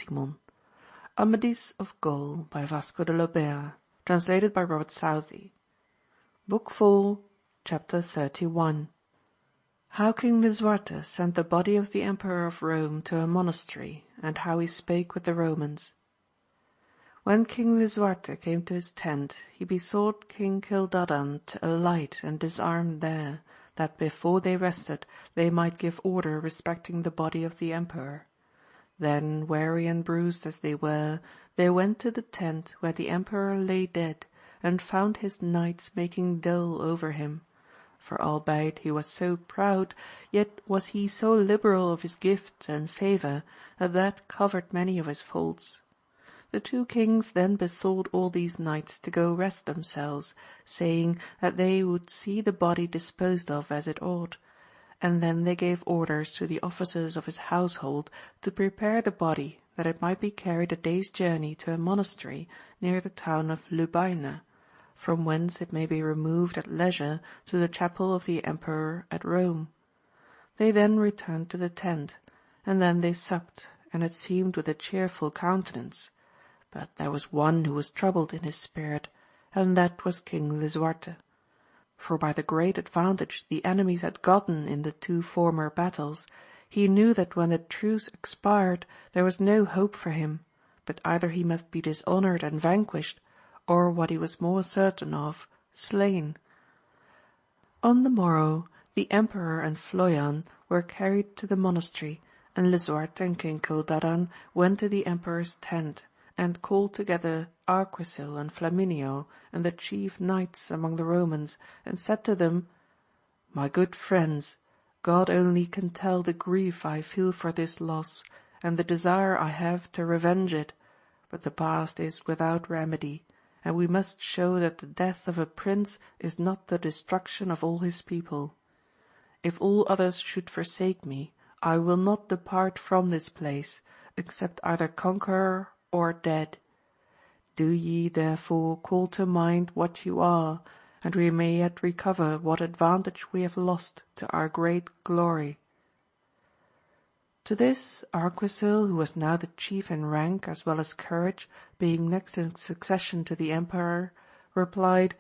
Simon. Amadis of Gaul by Vasco de Lobera, translated by Robert Southey. Book 4, Chapter 31. How King Lisuarte sent the body of the Emperor of Rome to a monastery, and how he spake with the Romans. When King Lisuarte came to his tent, he besought King Cildadan to alight and disarm there, that before they rested they might give order respecting the body of the Emperor. Then, weary and bruised as they were, they went to the tent where the Emperor lay dead, and found his knights making dole over him. For albeit he was so proud, yet was he so liberal of his gifts and favour, that covered many of his faults. The two kings then besought all these knights to go rest themselves, saying that they would see the body disposed of as it ought, and then they gave orders to the officers of his household to prepare the body that it might be carried a day's journey to a monastery near the town of Lubaina, from whence it may be removed at leisure to the chapel of the Emperor at Rome. They then returned to the tent, and then they supped, and it seemed with a cheerful countenance. But there was one who was troubled in his spirit, and that was King Lisuarte. For by the great advantage the enemies had gotten in the two former battles, he knew that when the truce expired there was no hope for him, but either he must be dishonoured and vanquished, or what he was more certain of, slain. On the morrow the Emperor and Floyan were carried to the monastery, and Lisuarte and King Cildadan went to the Emperor's tent, and called together Arquisil and Flamineo and the chief knights among the Romans, and said to them, My good friends, God only can tell the grief I feel for this loss, and the desire I have to revenge it, but the past is without remedy, and we must show that the death of a prince is not the destruction of all his people. If all others should forsake me, I will not depart from this place, except either conqueror or dead. Do ye therefore call to mind what you are, and we may yet recover what advantage we have lost to our great glory. To this Arquisil, who was now the chief in rank as well as courage, being next in succession to the Emperor, replied,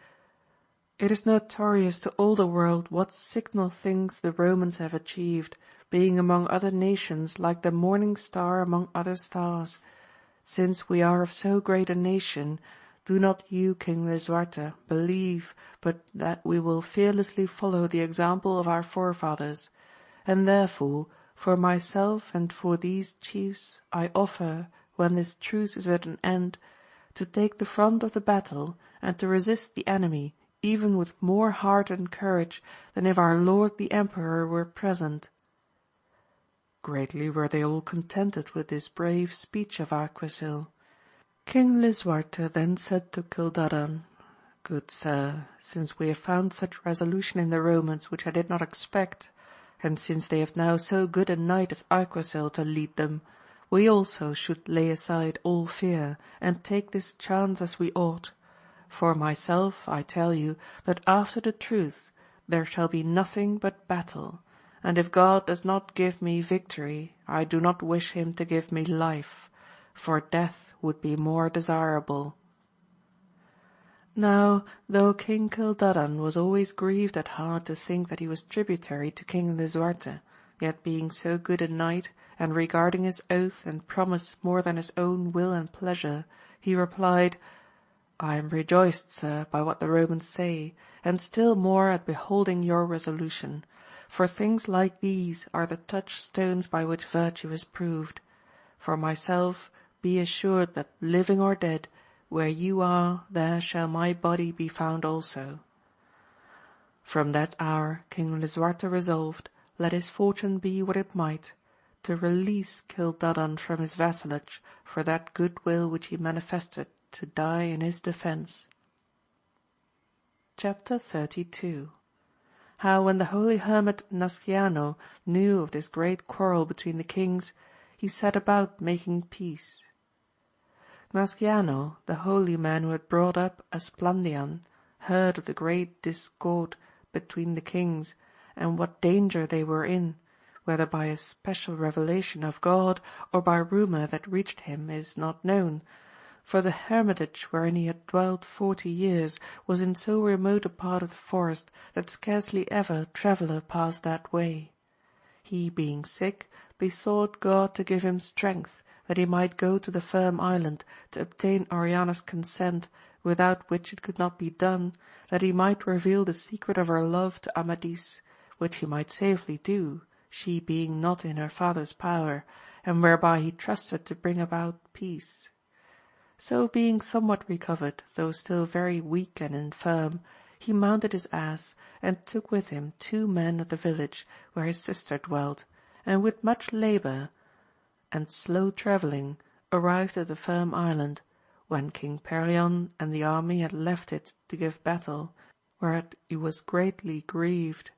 It is notorious to all the world what signal things the Romans have achieved, being among other nations like the morning star among other stars. Since we are of so great a nation, do not you, King Lisuarte, believe but that we will fearlessly follow the example of our forefathers, and therefore for myself and for these chiefs I offer, when this truce is at an end, to take the front of the battle and to resist the enemy even with more heart and courage than if our lord the Emperor were present. Greatly were they all contented with this brave speech of Arquisil. King Lisuarte then said to Cildadan, Good sir, since we have found such resolution in the Romans which I did not expect, and since they have now so good a knight as Arquisil to lead them, we also should lay aside all fear, and take this chance as we ought. For myself I tell you that after the truce there shall be nothing but battle, and if God does not give me victory, I do not wish him to give me life, for death would be more desirable. Now, though King Cildadan was always grieved at heart to think that he was tributary to King Lisuarte, yet being so good a knight, and regarding his oath and promise more than his own will and pleasure, he replied, I am rejoiced, sir, by what the Romans say, and still more at beholding your resolution. For things like these are the touchstones by which virtue is proved. For myself, be assured that living or dead, where you are, there shall my body be found also. From that hour King Lisuarte resolved, let his fortune be what it might, to release Cildadan from his vassalage for that good will which he manifested to die in his defence. Chapter 32. How when the holy hermit Nasciano knew of this great quarrel between the kings, he set about making peace. Nasciano, the holy man who had brought up Esplandian, heard of the great discord between the kings, and what danger they were in, whether by a special revelation of God or by rumour that reached him is not known, for the hermitage wherein he had dwelt 40 years was in so remote a part of the forest that scarcely ever traveller passed that way. He, being sick, besought God to give him strength, that he might go to the Firm Island to obtain Oriana's consent, without which it could not be done, that he might reveal the secret of her love to Amadis, which he might safely do, she being not in her father's power, and whereby he trusted to bring about peace. So being somewhat recovered, though still very weak and infirm, he mounted his ass, and took with him 2 men of the village where his sister dwelt, and with much labour and slow travelling arrived at the Firm Island, when King Perion and the army had left it to give battle, whereat he was greatly grieved.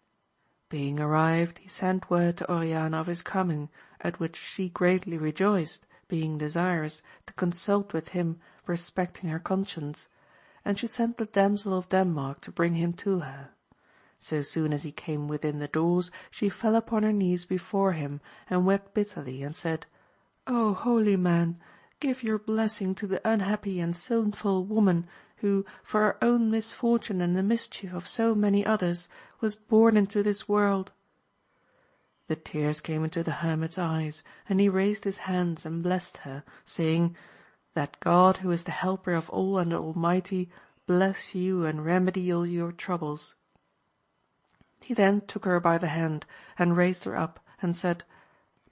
Being arrived, he sent word to Oriana of his coming, at which she greatly rejoiced, being desirous to consult with him respecting her conscience, and she sent the damsel of Denmark to bring him to her. So soon as he came within the doors, she fell upon her knees before him, and wept bitterly, and said, "O holy man, give your blessing to the unhappy and sinful woman who, for her own misfortune and the mischief of so many others, was born into this world." The tears came into the hermit's eyes, and he raised his hands and blessed her, saying, "That God, who is the helper of all and almighty, bless you and remedy all your troubles." He then took her by the hand, and raised her up, and said,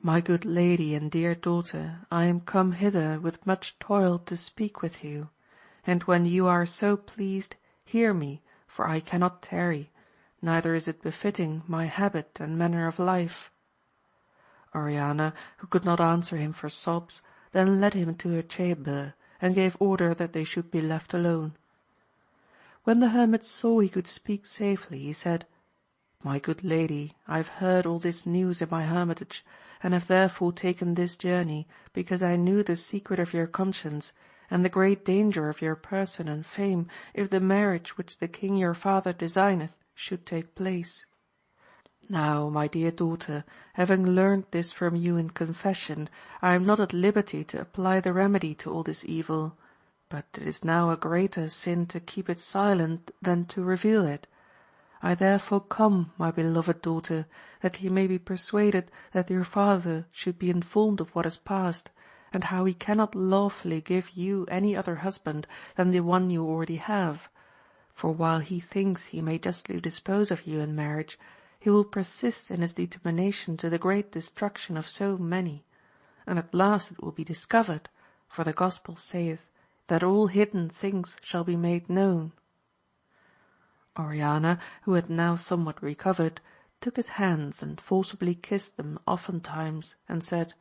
"My good lady and dear daughter, I am come hither with much toil to speak with you, and when you are so pleased, hear me, for I cannot tarry, neither is it befitting my habit and manner of life." Oriana, who could not answer him for sobs, then led him to her chamber, and gave order that they should be left alone. When the hermit saw he could speak safely, he said, "My good lady, I have heard all this news in my hermitage, and have therefore taken this journey, because I knew the secret of your conscience, and the great danger of your person and fame, if the marriage which the king your father designeth should take place. Now, my dear daughter, having learned this from you in confession, I am not at liberty to apply the remedy to all this evil, but it is now a greater sin to keep it silent than to reveal it. I therefore come, my beloved daughter, that you may be persuaded that your father should be informed of what has passed, and how he cannot lawfully give you any other husband than the one you already have, for while he thinks he may justly dispose of you in marriage, he will persist in his determination to the great destruction of so many, and at last it will be discovered, for the Gospel saith, that all hidden things shall be made known." Oriana, who had now somewhat recovered, took his hands and forcibly kissed them oftentimes, and said,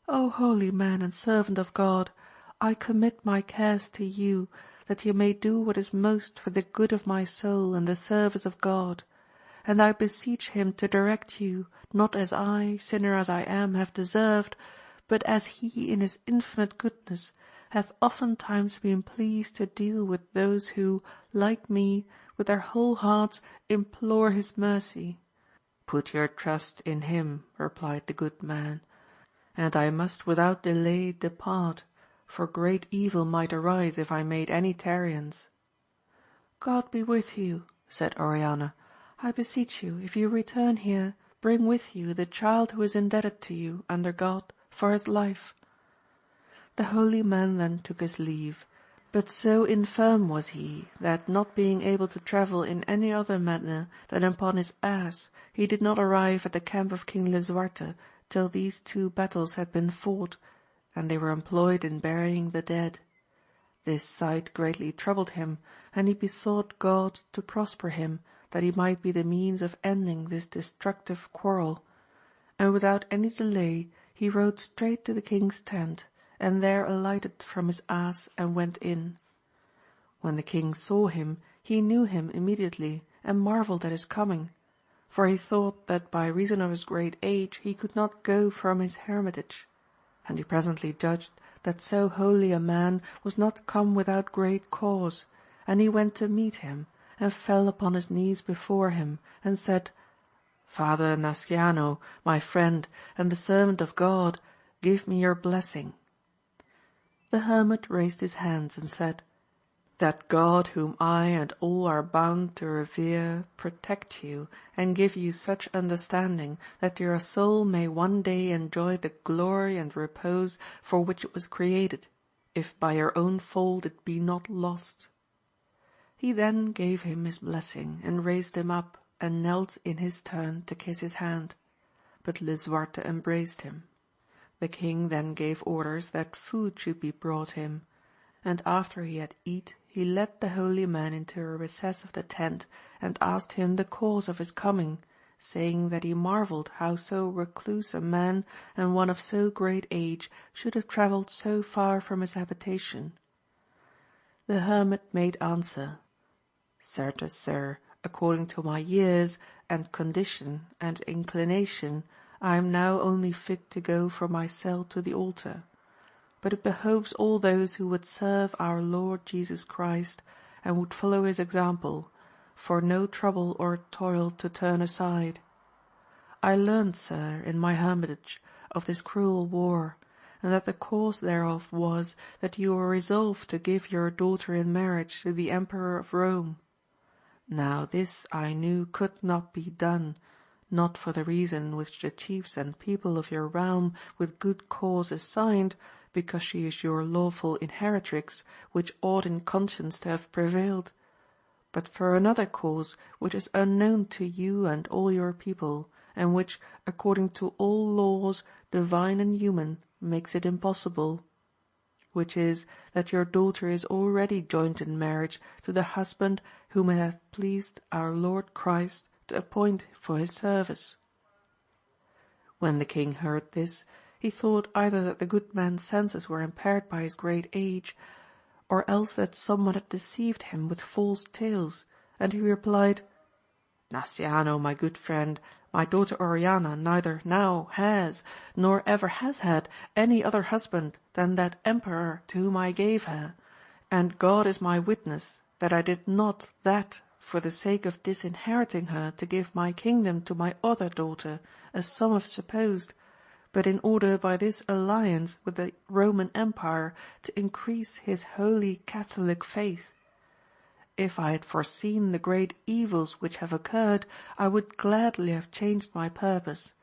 "O holy man and servant of God, I commit my cares to you, that you may do what is most for the good of my soul and the service of God. And I beseech him to direct you, not as I, sinner as I am, have deserved, but as he in his infinite goodness hath oftentimes been pleased to deal with those who, like me, with their whole hearts implore his mercy." "Put your trust in him," replied the good man, "and I must without delay depart, for great evil might arise if I made any tarriance." "God be with you," said Oriana. "I beseech you, if you return here, bring with you the child who is indebted to you, under God, for his life." The holy man then took his leave, but so infirm was he, that not being able to travel in any other manner than upon his ass, he did not arrive at the camp of King Lisuarte till these 2 battles had been fought, and they were employed in burying the dead. This sight greatly troubled him, and he besought God to prosper him, that he might be the means of ending this destructive quarrel, and without any delay he rode straight to the king's tent, and there alighted from his ass and went in. When the king saw him, he knew him immediately, and marvelled at his coming, for he thought that by reason of his great age he could not go from his hermitage, and he presently judged that so holy a man was not come without great cause, and he went to meet him, and fell upon his knees before him, and said, Father Nasciano, my friend, and the servant of God, give me your blessing." The hermit raised his hands and said, "That God whom I and all are bound to revere protect you and give you such understanding that your soul may one day enjoy the glory and repose for which it was created, if by your own fault it be not lost." He then gave him his blessing and raised him up and knelt in his turn to kiss his hand, but Lisuarte embraced him. The king then gave orders that food should be brought him, and after he had eat he led the holy man into a recess of the tent and asked him the cause of his coming, saying that he marvelled how so recluse a man and one of so great age should have travelled so far from his habitation. The hermit made answer, "Certes, sir, according to my years and condition and inclination, I am now only fit to go from my cell to the altar. But it behoves all those who would serve our Lord Jesus Christ and would follow his example, for no trouble or toil to turn aside. I learned, sir, in my hermitage, of this cruel war, and that the cause thereof was that you were resolved to give your daughter in marriage to the Emperor of Rome. Now this I knew could not be done, not for the reason which the chiefs and people of your realm with good cause assigned, because she is your lawful inheritrix, which ought in conscience to have prevailed, but for another cause which is unknown to you and all your people, and which, according to all laws, divine and human, makes it impossible, which is that your daughter is already joined in marriage to the husband whom it hath pleased our Lord Christ to appoint for his service." When the king heard this, he thought either that the good man's senses were impaired by his great age, or else that someone had deceived him with false tales, and he replied, "Nasciano, my good friend, my daughter Oriana neither now has, nor ever has had, any other husband than that emperor to whom I gave her, and God is my witness that I did not that for the sake of disinheriting her to give my kingdom to my other daughter, as some have supposed, but in order by this alliance with the Roman Empire to increase his holy Catholic faith. If I had foreseen the great evils which have occurred, I would gladly have changed my purpose,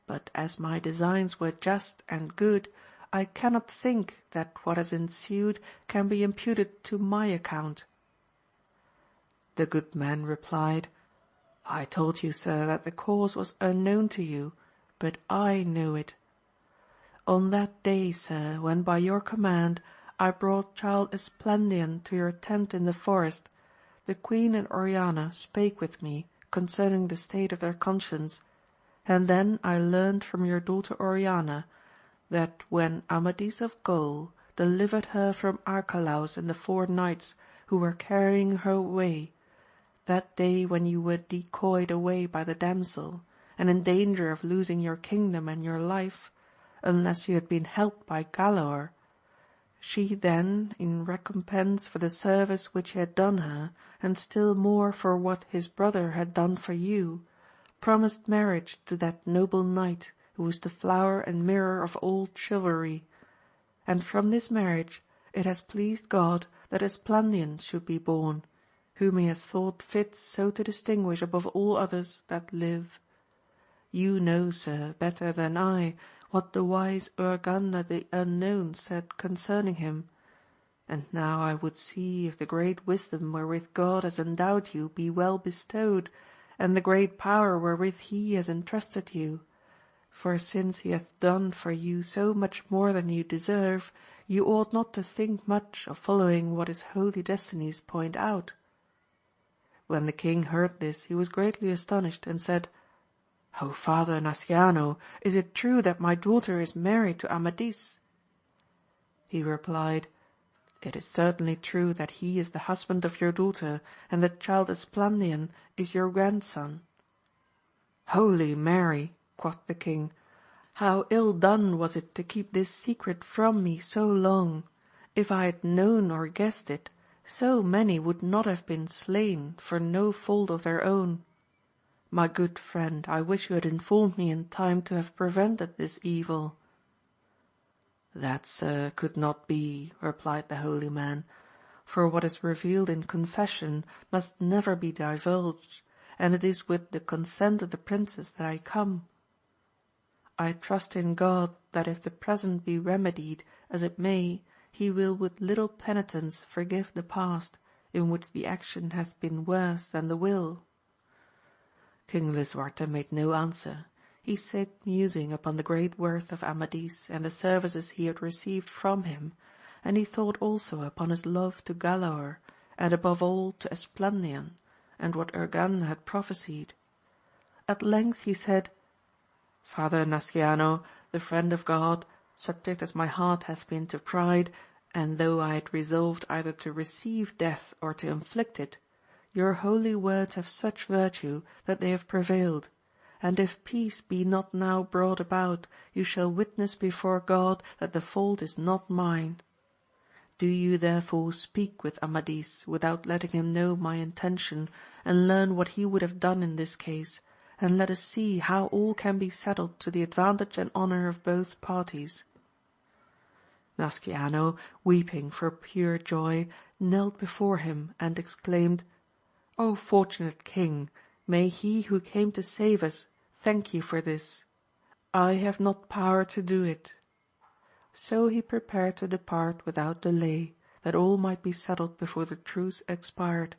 but as my designs were just and good, I cannot think that what has ensued can be imputed to my account." The good man replied, "I told you, sir, that the cause was unknown to you, but I knew it. On that day, sir, when by your command I brought child Esplandian to your tent in the forest, the Queen and Oriana spake with me concerning the state of their conscience, and then I learned from your daughter Oriana that when Amadis of Gaul delivered her from Arcalaus and the 4 knights who were carrying her away, that day when you were decoyed away by the damsel, and in danger of losing your kingdom and your life, unless you had been helped by Galaor, she then, in recompense for the service which you had done her, and still more for what his brother had done for you, promised marriage to that noble knight, who was the flower and mirror of all chivalry, and from this marriage it has pleased God that Esplandian should be born, whom he has thought fit so to distinguish above all others that live. You know, sir, better than I, what the wise Urganda the Unknown said concerning him, and now I would see if the great wisdom wherewith God has endowed you be well bestowed, and the great power wherewith he has entrusted you, for since he hath done for you so much more than you deserve, you ought not to think much of following what his holy destinies point out." When the king heard this he was greatly astonished, and said, "O Father Nasciano, is it true that my daughter is married to Amadis?" He replied, "It is certainly true that he is the husband of your daughter, and the child Esplandian is your grandson." "Holy Mary," quoth the king, "how ill done was it to keep this secret from me so long! If I had known or guessed it, so many would not have been slain for no fault of their own." My good friend, I wish you had informed me in time to have prevented this evil." "That, sir, could not be," replied the holy man, "for what is revealed in confession must never be divulged, and it is with the consent of the princess that I come. I trust in God that if the present be remedied as it may, he will with little penitence forgive the past, in which the action hath been worse than the will." King Lisuarte made no answer. He sat musing upon the great worth of Amadis and the services he had received from him, and he thought also upon his love to Galaor, and above all to Esplandian, and what Urganda had prophesied. At length he said, "Father Nasciano, the friend of God, subject as my heart hath been to pride, and though I had resolved either to receive death or to inflict it, your holy words have such virtue that they have prevailed, and if peace be not now brought about, you shall witness before God that the fault is not mine. Do you therefore speak with Amadis without letting him know my intention, and learn what he would have done in this case, and let us see how all can be settled to the advantage and honour of both parties." Nasciano, weeping for pure joy, knelt before him and exclaimed, "O fortunate king, may he who came to save us thank you for this. I have not power to do it." So he prepared to depart without delay, that all might be settled before the truce expired.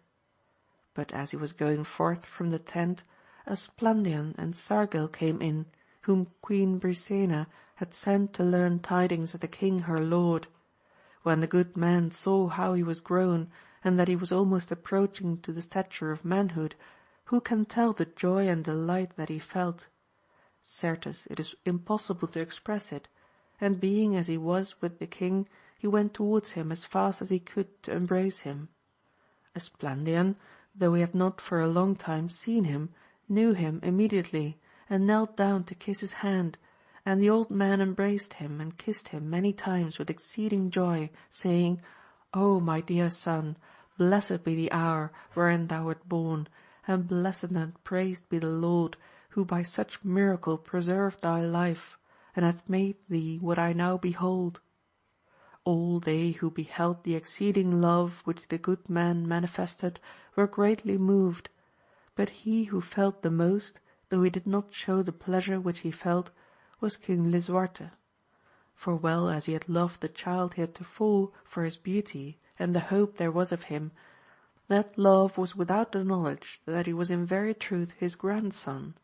But as he was going forth from the tent, Esplandian and Sargil came in, whom Queen Brisena had sent to learn tidings of the king her lord. When the good man saw how he was grown, and that he was almost approaching to the stature of manhood, who can tell the joy and delight that he felt? Certes it is impossible to express it, and being as he was with the king, he went towards him as fast as he could to embrace him. Esplandian, though he had not for a long time seen him, knew him immediately, and knelt down to kiss his hand, and the old man embraced him and kissed him many times with exceeding joy, saying, "O my dear son, blessed be the hour wherein thou wert born, and blessed and praised be the Lord, who by such miracle preserved thy life, and hath made thee what I now behold." All they who beheld the exceeding love which the good man manifested were greatly moved, but he who felt the most, though he did not show the pleasure which he felt, was King Lisuarte. For well as he had loved the child heretofore for his beauty and the hope there was of him, that love was without the knowledge that he was in very truth his grandson,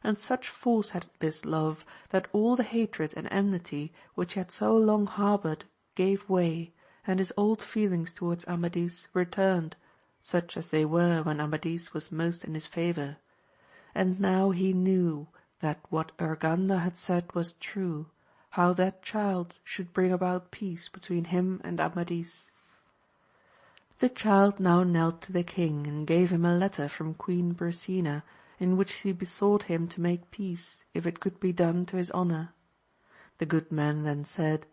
and such force had this love that all the hatred and enmity which he had so long harboured gave way, and his old feelings towards Amadis returned, such as they were when Amadis was most in his favour. And now he knew that what Urganda had said was true, how that child should bring about peace between him and Amadis. The child now knelt to the king and gave him a letter from Queen Brisena, in which she besought him to make peace, if it could be done to his honour. The good man then said,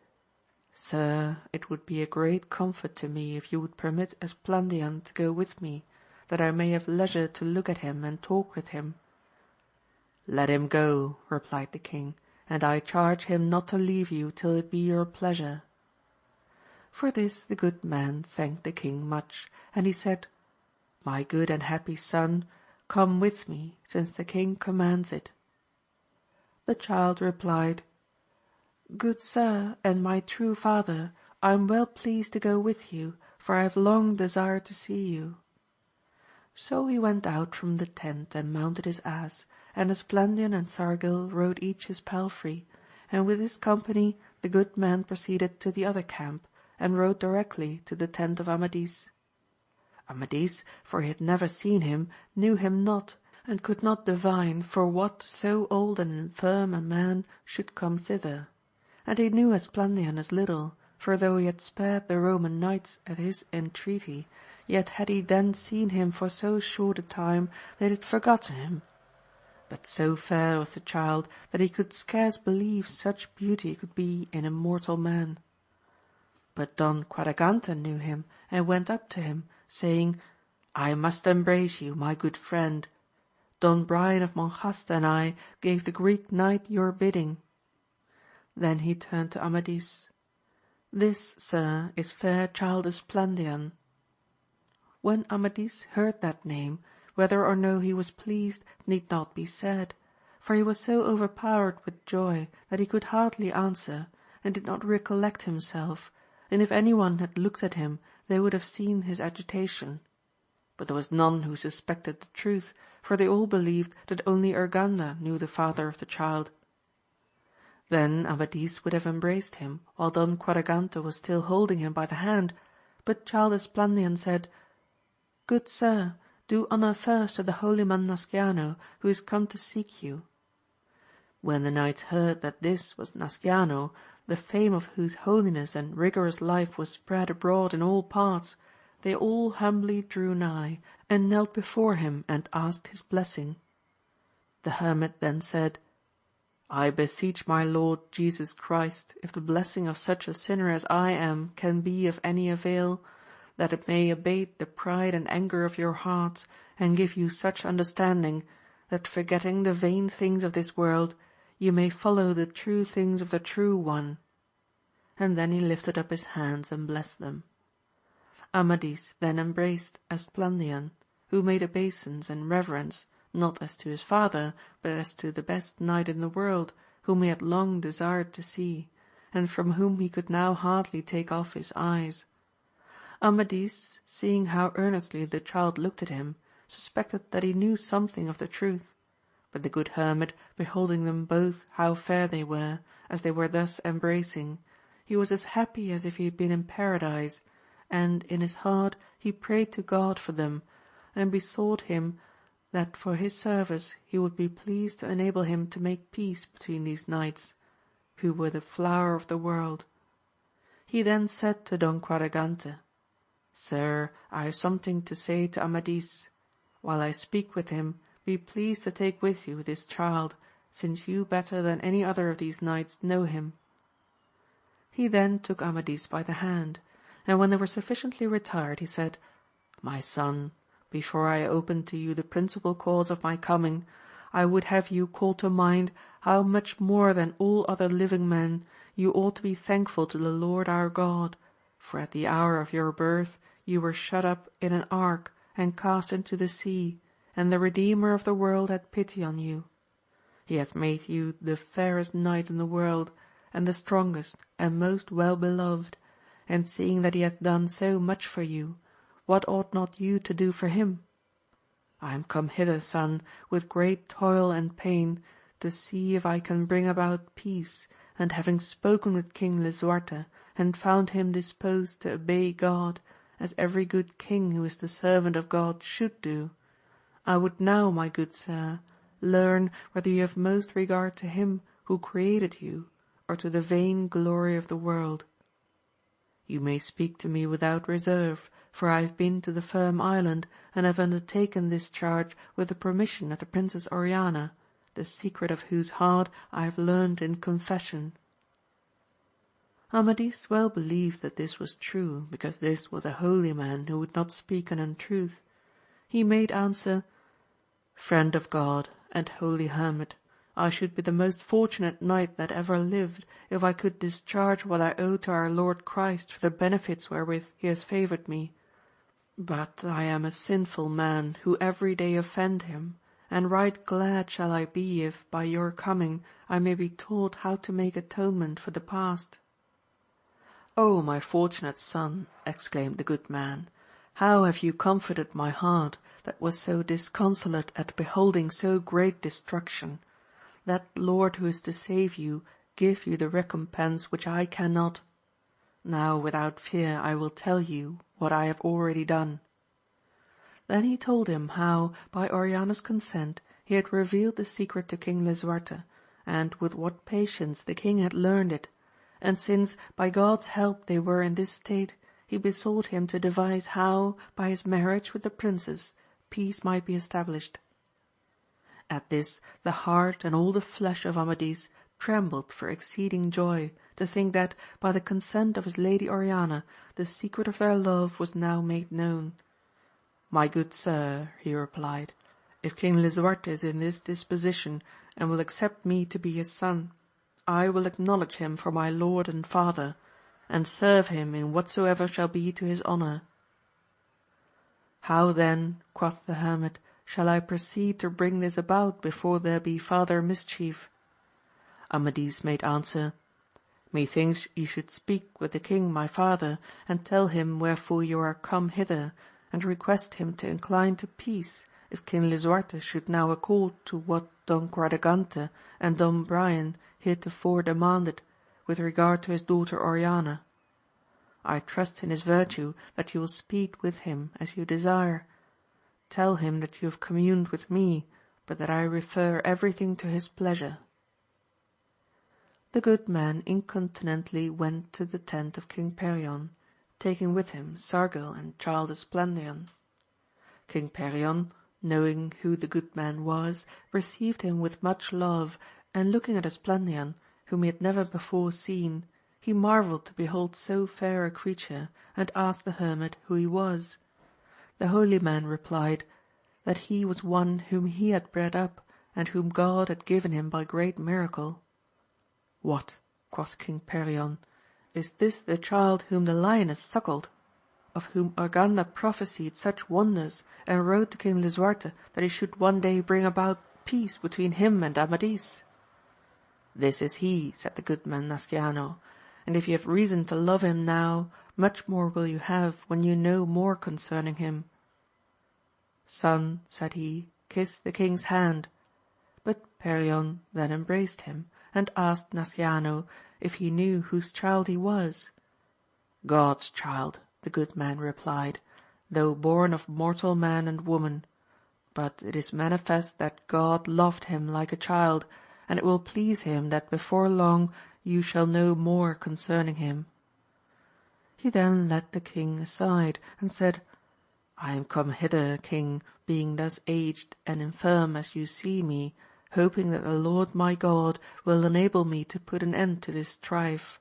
"Sir, it would be a great comfort to me if you would permit Esplandian to go with me, that I may have leisure to look at him and talk with him." "Let him go," replied the king, "and I charge him not to leave you till it be your pleasure." For this the good man thanked the king much, and he said, "My good and happy son, come with me, since the king commands it." The child replied, "Good sir, and my true father, I am well pleased to go with you, for I have long desired to see you." So he went out from the tent and mounted his ass, and Esplandian and Sargil rode each his palfrey, and with his company the good man proceeded to the other camp, and rode directly to the tent of Amadis. Amadis, for he had never seen him, knew him not, and could not divine for what so old and infirm a man should come thither. And he knew Esplandian as little, for though he had spared the Roman knights at his entreaty, yet had he then seen him for so short a time that he had forgotten him. But so fair was the child that he could scarce believe such beauty could be in a mortal man. But Don Quadragante knew him, and went up to him, saying, "I must embrace you, my good friend." Don Brian of Monjaste and I gave the Greek knight your bidding." Then he turned to Amadis. "This, sir, is fair child Esplandian." When Amadis heard that name, whether or no he was pleased need not be said, for he was so overpowered with joy that he could hardly answer, and did not recollect himself, and if any one had looked at him they would have seen his agitation. But there was none who suspected the truth, for they all believed that only Urganda knew the father of the child. Then Amadis would have embraced him, while Don Quadragante was still holding him by the hand, but child Esplandian said, "Good sir, do honour first to the holy man Nasciano, who is come to seek you." When the knights heard that this was Nasciano, the fame of whose holiness and rigorous life was spread abroad in all parts, they all humbly drew nigh, and knelt before him and asked his blessing. The hermit then said, "I beseech my Lord Jesus Christ, if the blessing of such a sinner as I am can be of any avail, that it may abate the pride and anger of your hearts, and give you such understanding, that forgetting the vain things of this world, you may follow the true things of the True One." And then he lifted up his hands and blessed them. Amadis then embraced Esplandian, who made obeisance and reverence, not as to his father, but as to the best knight in the world, whom he had long desired to see, and from whom he could now hardly take off his eyes. Amadis, seeing how earnestly the child looked at him, suspected that he knew something of the truth, but the good hermit, beholding them both how fair they were, as they were thus embracing, he was as happy as if he had been in paradise, and in his heart he prayed to God for them, and besought him that for his service he would be pleased to enable him to make peace between these knights, who were the flower of the world. He then said to Don Quadragante, "Sir, I have something to say to Amadis. While I speak with him, be pleased to take with you this child, since you better than any other of these knights know him." He then took Amadis by the hand, and when they were sufficiently retired he said, "My son, before I open to you the principal cause of my coming, I would have you call to mind how much more than all other living men you ought to be thankful to the Lord our God, for at the hour of your birth you were shut up in an ark and cast into the sea, and the Redeemer of the world had pity on you. He hath made you the fairest knight in the world, and the strongest and most well beloved, and seeing that he hath done so much for you, what ought not you to do for him? I am come hither, son, with great toil and pain, to see if I can bring about peace, and having spoken with King Lisuarte, and found him disposed to obey God, as every good king who is the servant of God should do, I would now, my good sir, learn whether you have most regard to him who created you, or to the vain glory of the world. You may speak to me without reserve, for I have been to the Firm Island, and have undertaken this charge with the permission of the Princess Oriana, the secret of whose heart I have learned in confession." Amadis well believed that this was true, because this was a holy man who would not speak an untruth. He made answer, "Friend of God, and holy hermit, I should be the most fortunate knight that ever lived, if I could discharge what I owe to our Lord Christ for the benefits wherewith he has favoured me. But I am a sinful man, who every day offend him, and right glad shall I be if by your coming I may be taught how to make atonement for the past." "O my fortunate son," exclaimed the good man, "how have you comforted my heart, that was so disconsolate at beholding so great destruction. That Lord who is to save you give you the recompense which I cannot. Now without fear I will tell you what I have already done." Then he told him how, by Oriana's consent, he had revealed the secret to King Lisuarte, and with what patience the king had learned it, and since by God's help they were in this state, he besought him to devise how, by his marriage with the princess, peace might be established. At this the heart and all the flesh of Amadis trembled for exceeding joy, to think that, by the consent of his lady Oriana, the secret of their love was now made known. "My good sir," he replied, If King Lisuarte is in this disposition, and will accept me to be his son, I will acknowledge him for my lord and father, and serve him in whatsoever shall be to his honour. How then, quoth the hermit, shall I proceed to bring this about before there be farther mischief? Amadis made answer, Methinks you should speak with the king my father, and tell him wherefore you are come hither, and request him to incline to peace, if King Lisuarte should now accord to what Don Quadragante and Don Brian heretofore demanded, with regard to his daughter Oriana. I trust in his virtue that you will speed with him as you desire. Tell him that you have communed with me, but that I refer everything to his pleasure. The good man incontinently went to the tent of King Perion, taking with him Sargil and Child Esplandian. King Perion, knowing who the good man was, received him with much love, and looking at Esplandian, whom he had never before seen, he marvelled to behold so fair a creature, and asked the hermit who he was. The holy man replied, that he was one whom he had bred up, and whom God had given him by great miracle. What, quoth King Perion, is this the child whom the lioness suckled, of whom Urganda prophesied such wonders, and wrote to King Lisuarte that he should one day bring about peace between him and Amadis? This is he, said the good man Nasciano, and if you have reason to love him now, much more will you have when you know more concerning him. Son, said he, kiss the king's hand. But Perion then embraced him, and asked Nasciano if he knew whose child he was. God's child, the good man replied, though born of mortal man and woman. But it is manifest that God loved him like a child, and it will please him that before long you shall know more concerning him. He then led the king aside, and said, I am come hither, king, being thus aged and infirm as you see me, hoping that the Lord my God will enable me to put an end to this strife.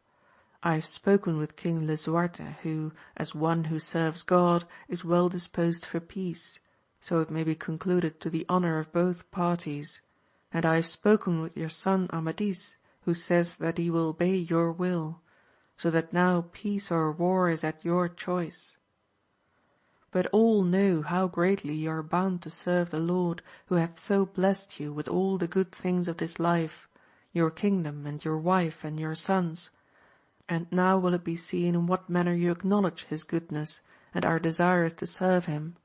I have spoken with King Lisuarte, who, as one who serves God, is well disposed for peace, so it may be concluded to the honour of both parties, and I have spoken with your son Amadis, who says that he will obey your will, so that now peace or war is at your choice. But all know how greatly you are bound to serve the Lord, who hath so blessed you with all the good things of this life, your kingdom and your wife and your sons. And now will it be seen in what manner you acknowledge his goodness, and are desirous to serve him.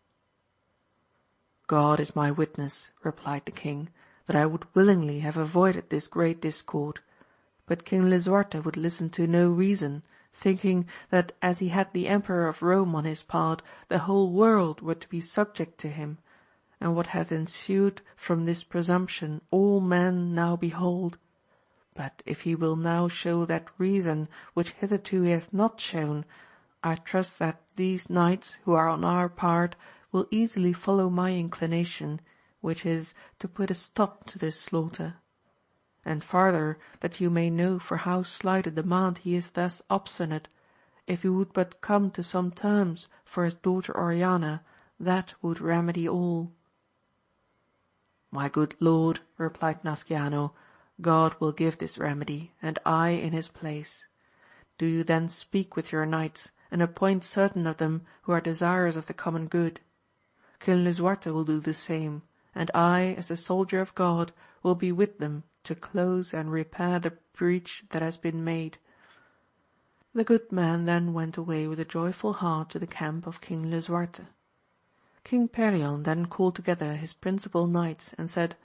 God is my witness, replied the king, that I would willingly have avoided this great discord, but King Lisuarte would listen to no reason, thinking that as he had the Emperor of Rome on his part, the whole world were to be subject to him, and what hath ensued from this presumption all men now behold. But if he will now show that reason which hitherto he hath not shown, I trust that these knights who are on our part will easily follow my inclination, which is to put a stop to this slaughter. And farther, that you may know for how slight a demand he is thus obstinate, if he would but come to some terms for his daughter Oriana, that would remedy all. My good lord, replied Nasciano, God will give this remedy, and I in his place. Do you then speak with your knights, and appoint certain of them who are desirous of the common good. King Lisuarte will do the same, and I, as the soldier of God, will be with them to close and repair the breach that has been made. The good man then went away with a joyful heart to the camp of King Lisuarte. King Perion then called together his principal knights and said,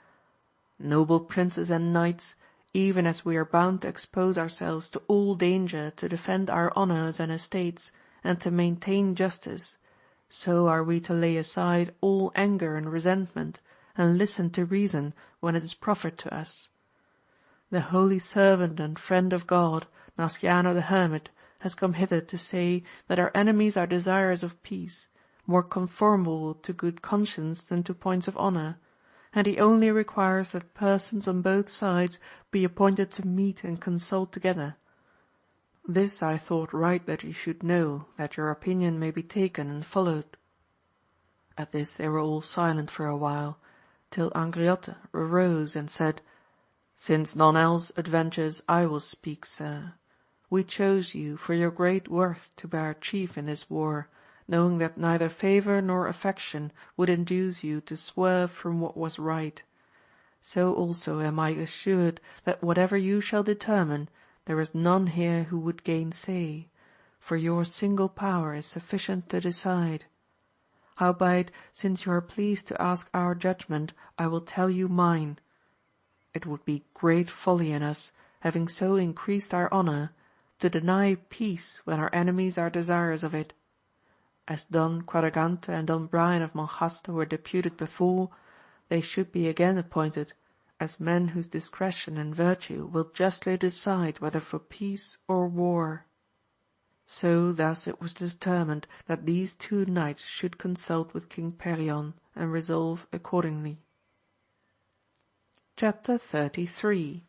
Noble princes and knights, even as we are bound to expose ourselves to all danger to defend our honours and estates, and to maintain justice, so are we to lay aside all anger and resentment, and listen to reason when it is proffered to us. The holy servant and friend of God, Nasciano the Hermit, has come hither to say that our enemies are desirous of peace, more conformable to good conscience than to points of honour, and he only requires that persons on both sides be appointed to meet and consult together. This I thought right that you should know, that your opinion may be taken and followed. At this they were all silent for a while. till Angriote arose and said, Since none else adventures I will speak, sir. We chose you for your great worth to be our chief in this war, knowing that neither favour nor affection would induce you to swerve from what was right. So also am I assured that whatever you shall determine, there is none here who would gainsay, for your single power is sufficient to decide. Howbeit, since you are pleased to ask our judgment, I will tell you mine. It would be great folly in us, having so increased our honour, to deny peace when our enemies are desirous of it. As Don Quadragante and Don Brian of Monjaste were deputed before, they should be again appointed, as men whose discretion and virtue will justly decide whether for peace or war. So thus it was determined that these two knights should consult with King Perion, and resolve accordingly. Chapter 33.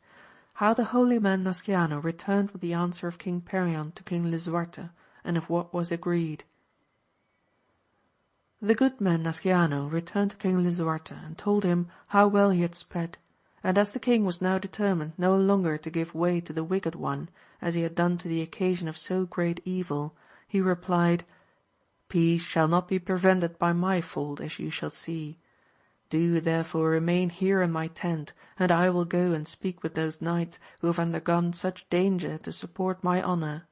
How the holy man Nasciano returned with the answer of King Perion to King Lisuarte, and of what was agreed. The good man Nasciano returned to King Lisuarte and told him how well he had sped, and as the king was now determined no longer to give way to the wicked one, as he had done to the occasion of so great evil, he replied, Peace shall not be prevented by my fault, as you shall see. Do therefore remain here in my tent, and I will go and speak with those knights who have undergone such danger to support my honour.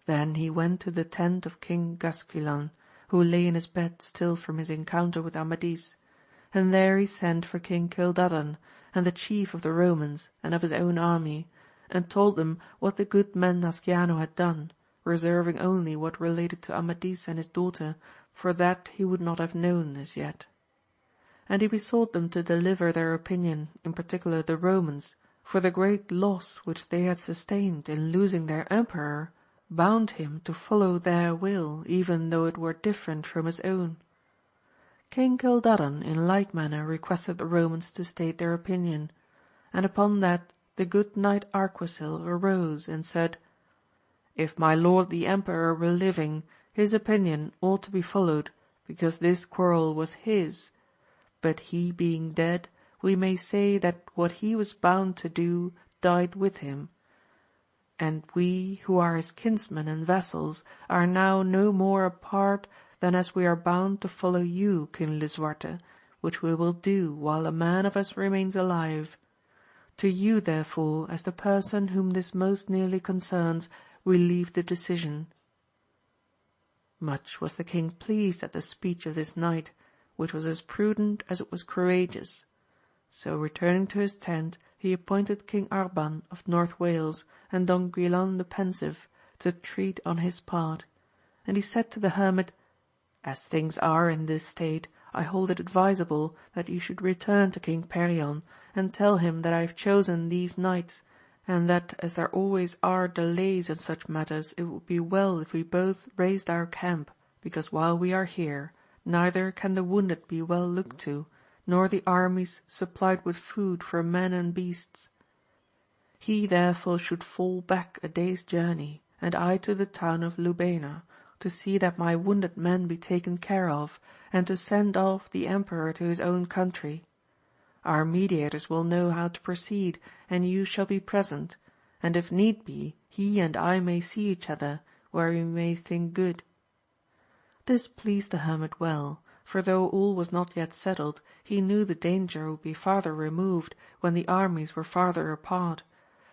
Then he went to the tent of King Gasquilan, who lay in his bed still from his encounter with Amadis, and there he sent for King Cildadan and the chief of the Romans and of his own army, and told them what the good man Nasciano had done, reserving only what related to Amadis and his daughter, for that he would not have known as yet. And he besought them to deliver their opinion, in particular the Romans, for the great loss which they had sustained in losing their emperor bound him to follow their will, even though it were different from his own. King Cildadan in like manner requested the Romans to state their opinion, and upon that the good knight Arquisil arose and said, If my lord the emperor were living, his opinion ought to be followed, because this quarrel was his, but he being dead, we may say that what he was bound to do died with him. And we, who are his kinsmen and vassals, are now no more apart than as we are bound to follow you, King Lisuarte, which we will do while a man of us remains alive. To you therefore, as the person whom this most nearly concerns, we leave the decision. Much was the king pleased at the speech of this knight, which was as prudent as it was courageous. So returning to his tent, he appointed King Arban of North Wales and Don Guilan the Pensive to treat on his part, and he said to the hermit, As things are in this state, I hold it advisable that you should return to King Perion and tell him that I have chosen these knights, and that as there always are delays in such matters, it would be well if we both raised our camp, because while we are here, neither can the wounded be well looked to, nor the armies supplied with food for men and beasts. He therefore should fall back a day's journey, and I to the town of Lubena, to see that my wounded men be taken care of, and to send off the emperor to his own country. Our mediators will know how to proceed, and you shall be present, and if need be, he and I may see each other, where we may think good. This pleased the hermit well, for though all was not yet settled, he knew the danger would be farther removed when the armies were farther apart,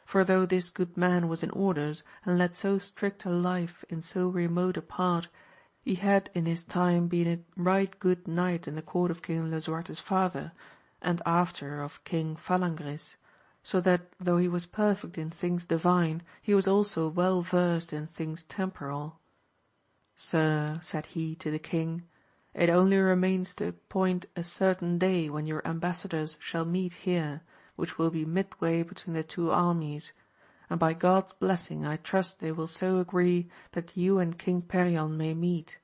for though this good man was in orders and led so strict a life in so remote a part, he had in his time been a right good knight in the court of King Lisuarte's father, and after of King Falangris, so that though he was perfect in things divine, he was also well versed in things temporal. Sir, said he to the king, it only remains to appoint a certain day when your ambassadors shall meet here, which will be midway between the two armies, and by God's blessing I trust they will so agree that you and King Perion may meet.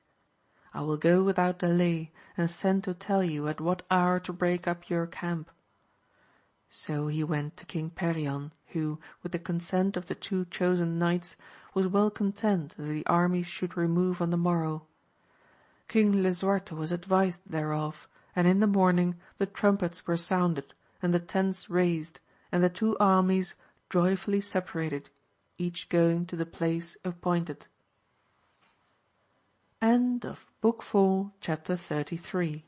I will go without delay, and send to tell you at what hour to break up your camp. So he went to King Perion, who, with the consent of the two chosen knights, was well content that the armies should remove on the morrow. King Lisuarte was advised thereof, and in the morning the trumpets were sounded, and the tents raised, and the two armies joyfully separated, each going to the place appointed. End of Book 4, Chapter 33.